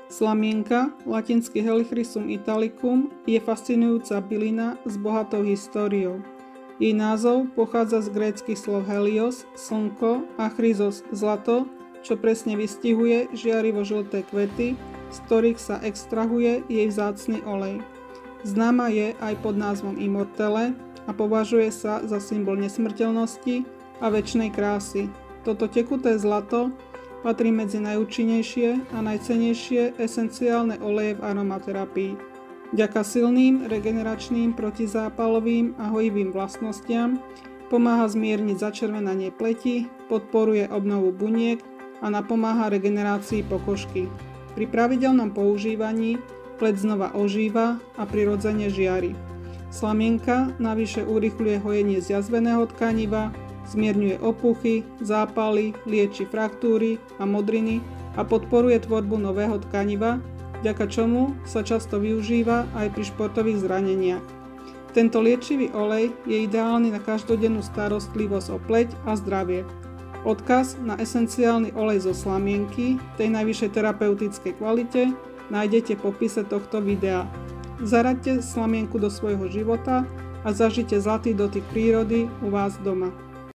Slamienka, latinsky Helichrysum italicum, je fascinujúca bylina s bohatou históriou. Jej názov pochádza z gréckych slov helios, slnko, a chryzos, zlato, čo presne vystihuje žiarivo-žlté kvety, z ktorých sa extrahuje jej vzácny olej. Známa je aj pod názvom immortelle a považuje sa za symbol nesmrteľnosti a večnej krásy. Toto tekuté zlato patrí medzi najúčinnejšie a najcennejšie esenciálne oleje v aromaterapii. Vďaka silným, regeneračným, protizápalovým a hojivým vlastnostiam pomáha zmierniť začervenanie pleti, podporuje obnovu buniek a napomáha regenerácii pokožky. Pri pravidelnom používaní pleť znova ožíva a prirodzene žiari. Slamienka navyše urýchľuje hojenie zjazveného tkaniva, zmierňuje opuchy, zápaly, lieči fraktúry a modriny a podporuje tvorbu nového tkaniva, vďaka čomu sa často využíva aj pri športových zraneniach. Tento liečivý olej je ideálny na každodennú starostlivosť o pleť a zdravie. Odkaz na esenciálny olej zo slamienky tej najvyššej terapeutickej kvalite nájdete v popise tohto videa. Zaraďte slamienku do svojho života a zažite zlatý dotyk prírody u vás doma.